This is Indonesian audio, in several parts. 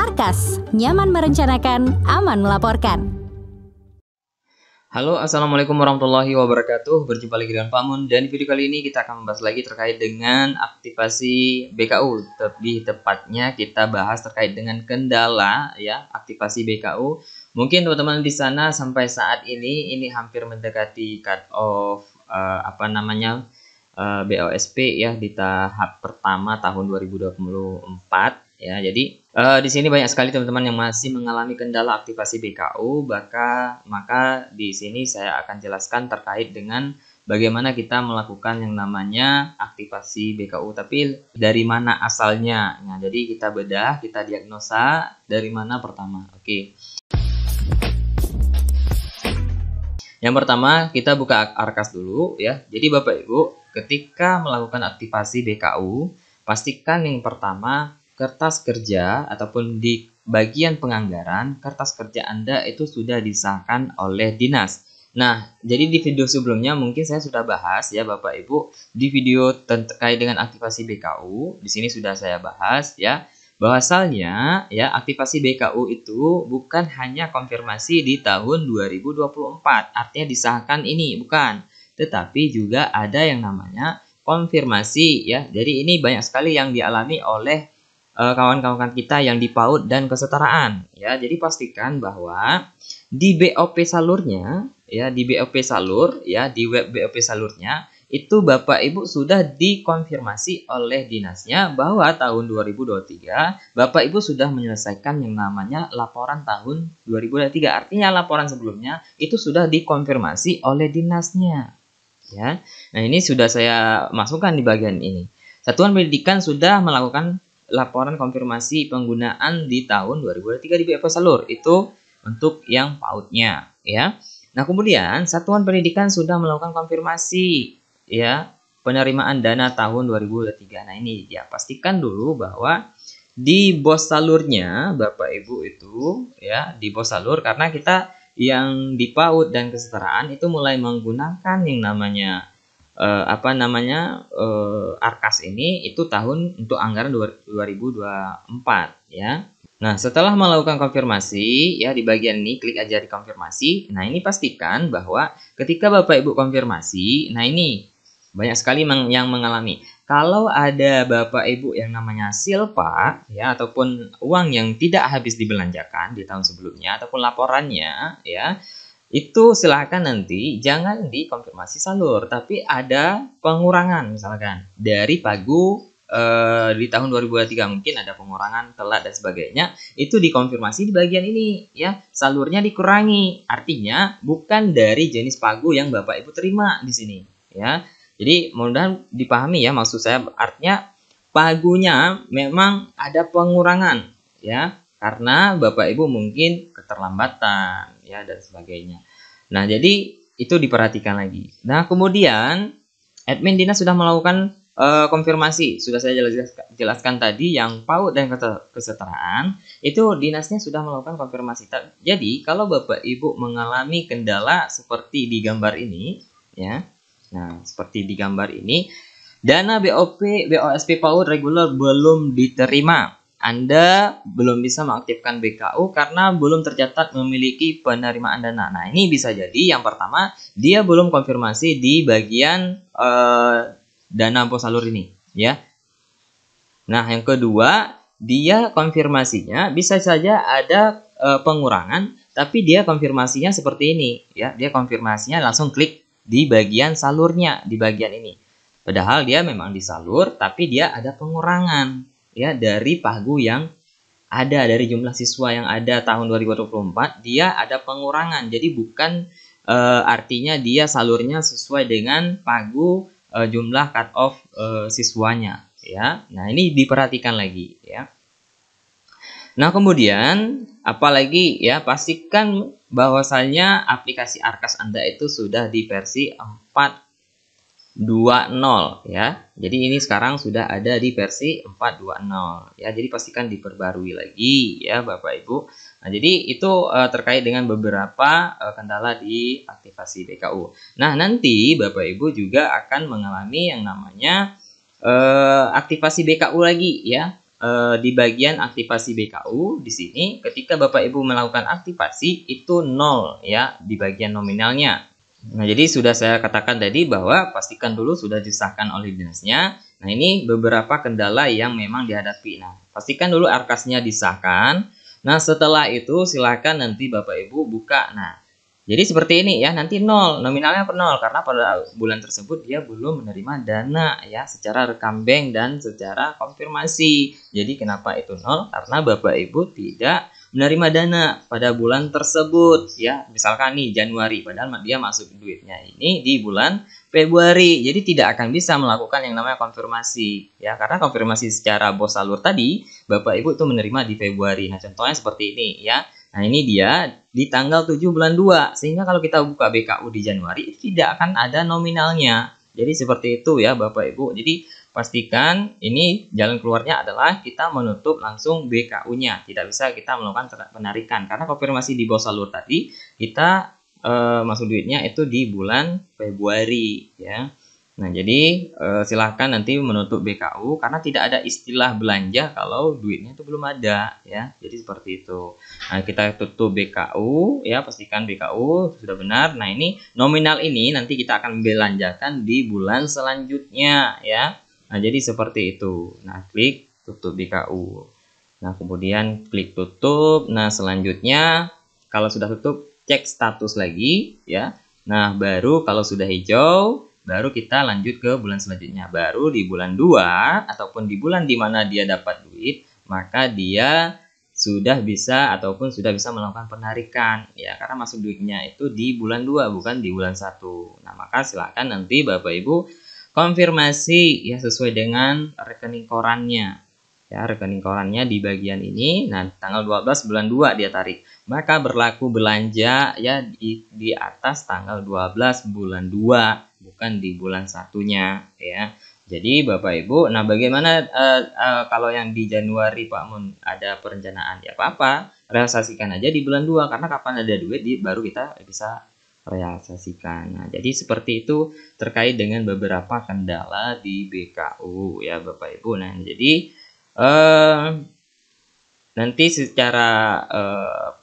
Arkas, nyaman merencanakan, aman melaporkan. Halo, assalamualaikum warahmatullahi wabarakatuh. Berjumpa lagi dengan Pak Mun, dan di video kali ini kita akan membahas lagi terkait dengan aktivasi BKU. Lebih tepatnya kita bahas terkait dengan kendala ya aktivasi BKU. Mungkin teman-teman di sana sampai saat ini hampir mendekati cut off BOSP ya di tahap pertama tahun 2024 ya. Jadi di sini banyak sekali teman-teman yang masih mengalami kendala aktivasi BKU, maka di sini saya akan jelaskan terkait dengan bagaimana kita melakukan yang namanya aktivasi BKU, tapi dari mana asalnya. Nah, jadi kita bedah, kita diagnosa dari mana pertama. Oke. Yang pertama kita buka Arkas dulu ya. Jadi Bapak Ibu, ketika melakukan aktivasi BKU, pastikan yang pertama kertas kerja ataupun di bagian penganggaran, kertas kerja Anda itu sudah disahkan oleh dinas. Nah, jadi di video sebelumnya mungkin saya sudah bahas ya Bapak Ibu, di video terkait dengan aktivasi BKU, di sini sudah saya bahas ya, bahwasalnya ya aktivasi BKU itu bukan hanya konfirmasi di tahun 2024, artinya disahkan ini bukan, tetapi juga ada yang namanya konfirmasi ya. Jadi ini banyak sekali yang dialami oleh kawan-kawan kita yang di PAUD dan kesetaraan ya. Jadi pastikan bahwa di BOP salurnya ya, di BOP salur ya, di web BOP salurnya itu Bapak Ibu sudah dikonfirmasi oleh dinasnya bahwa tahun 2023 Bapak Ibu sudah menyelesaikan yang namanya laporan tahun 2023. Artinya laporan sebelumnya itu sudah dikonfirmasi oleh dinasnya ya. Nah, ini sudah saya masukkan di bagian ini. Satuan Pendidikan sudah melakukan laporan konfirmasi penggunaan di tahun 2023 di BOP salur, itu untuk yang PAUD-nya ya. Nah, kemudian Satuan Pendidikan sudah melakukan konfirmasi ya penerimaan dana tahun 2023. Nah, ini ya pastikan dulu bahwa di BOS salurnya Bapak Ibu itu ya, di BOS salur, karena kita yang di PAUD dan kesetaraan itu mulai menggunakan yang namanya Arkas ini itu tahun untuk anggaran 2024 ya. Nah, setelah melakukan konfirmasi ya, di bagian ini klik aja di konfirmasi. Nah, ini pastikan bahwa ketika Bapak Ibu konfirmasi, nah ini banyak sekali yang mengalami. Kalau ada Bapak Ibu yang namanya silpa ya, ataupun uang yang tidak habis dibelanjakan di tahun sebelumnya ataupun laporannya ya, itu silahkan nanti jangan dikonfirmasi salur, tapi ada pengurangan misalkan dari pagu di tahun 2023 mungkin ada pengurangan telat dan sebagainya, itu dikonfirmasi di bagian ini ya, salurnya dikurangi, artinya bukan dari jenis pagu yang Bapak Ibu terima di sini ya. Jadi mudah-mudahan dipahami ya, maksud saya artinya pagunya memang ada pengurangan ya, karena Bapak Ibu mungkin keterlambatan ya dan sebagainya. Nah, jadi itu diperhatikan lagi. Nah, kemudian admin dinas sudah melakukan konfirmasi. Sudah saya jelaskan tadi yang PAUD dan kesetaraan itu dinasnya sudah melakukan konfirmasi. Jadi, kalau Bapak Ibu mengalami kendala seperti di gambar ini ya. Nah, seperti di gambar ini, dana BOSP PAUD reguler belum diterima. Anda belum bisa mengaktifkan BKU karena belum tercatat memiliki penerimaan dana. Nah, ini bisa jadi yang pertama dia belum konfirmasi di bagian dana BOS salur ini ya. Nah, yang kedua, dia konfirmasinya bisa saja ada pengurangan, tapi dia konfirmasinya seperti ini ya. Dia konfirmasinya langsung klik di bagian salurnya, di bagian ini. Padahal dia memang di salur, tapi dia ada pengurangan ya dari pagu yang ada, dari jumlah siswa yang ada tahun 2024 dia ada pengurangan. Jadi bukan artinya dia salurnya sesuai dengan pagu jumlah cut off siswanya ya. Nah, ini diperhatikan lagi ya. Nah, kemudian apalagi ya, pastikan bahwasanya aplikasi Arkas Anda itu sudah di versi 4.20 ya. Jadi ini sekarang sudah ada di versi 4.20 ya. Jadi pastikan diperbarui lagi ya Bapak Ibu. Nah, jadi itu terkait dengan beberapa kendala di aktivasi BKU. Nah, nanti Bapak Ibu juga akan mengalami yang namanya aktivasi BKU lagi ya. di bagian aktivasi BKU di sini ketika Bapak Ibu melakukan aktivasi itu 0 ya di bagian nominalnya. Nah, jadi sudah saya katakan tadi bahwa pastikan dulu sudah disahkan oleh dinasnya. Nah, ini beberapa kendala yang memang dihadapi. Nah, pastikan dulu arkasnya disahkan. Nah, setelah itu silakan nanti Bapak Ibu buka. Nah, jadi seperti ini ya, nanti 0, nominalnya 0 karena pada bulan tersebut dia belum menerima dana ya secara rekam bank dan secara konfirmasi. Jadi kenapa itu 0? Karena Bapak Ibu tidak menerima dana pada bulan tersebut ya. Misalkan nih Januari, padahal dia masuk duitnya ini di bulan Februari. Jadi tidak akan bisa melakukan yang namanya konfirmasi ya, karena konfirmasi secara bos salur tadi Bapak Ibu itu menerima di Februari. Nah, contohnya seperti ini ya. Nah, ini dia di tanggal 7 bulan 2. Sehingga kalau kita buka BKU di Januari, itu tidak akan ada nominalnya. Jadi seperti itu ya Bapak Ibu. Jadi pastikan ini jalan keluarnya adalah kita menutup langsung BKU-nya. Tidak bisa kita melakukan penarikan. Karena konfirmasi di bawah salur tadi, kita masuk duitnya itu di bulan Februari ya. Nah, jadi silahkan nanti menutup BKU karena tidak ada istilah belanja kalau duitnya itu belum ada ya. Jadi seperti itu. Nah, kita tutup BKU ya, pastikan BKU sudah benar. Nah, ini nominal ini nanti kita akan belanjakan di bulan selanjutnya ya. Nah, jadi seperti itu. Nah, klik tutup BKU. Nah, kemudian klik tutup. Nah, selanjutnya kalau sudah tutup cek status lagi ya. Nah, baru kalau sudah hijau baru kita lanjut ke bulan selanjutnya. Baru di bulan 2 ataupun di bulan di mana dia dapat duit, maka dia sudah bisa ataupun sudah bisa melakukan penarikan ya, karena masuk duitnya itu di bulan 2 bukan di bulan 1. Nah, maka silakan nanti Bapak Ibu konfirmasi ya sesuai dengan rekening korannya. Ya, rekening korannya di bagian ini. Nah, tanggal 12 bulan 2 dia tarik. Maka berlaku belanja ya di atas tanggal 12 bulan 2, bukan di bulan satunya ya. Jadi Bapak Ibu, nah bagaimana kalau yang di Januari Pak Mun ada perencanaan ya apa-apa, realisasikan aja di bulan 2 karena kapan ada duit baru kita bisa realisasikan. Nah, jadi seperti itu terkait dengan beberapa kendala di BKU ya Bapak Ibu. Nah, jadi nanti secara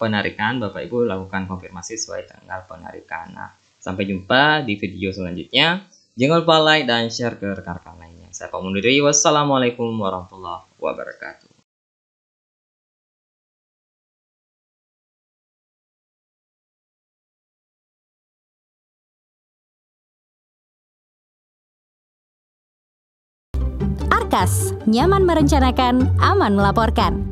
penarikan Bapak Ibu lakukan konfirmasi sesuai tanggal penarikan. Nah, sampai jumpa di video selanjutnya. Jangan lupa like dan share ke rekan-rekan lainnya. Saya Pak Mundiri. Wassalamualaikum warahmatullahi wabarakatuh. Arkas, nyaman merencanakan, aman melaporkan.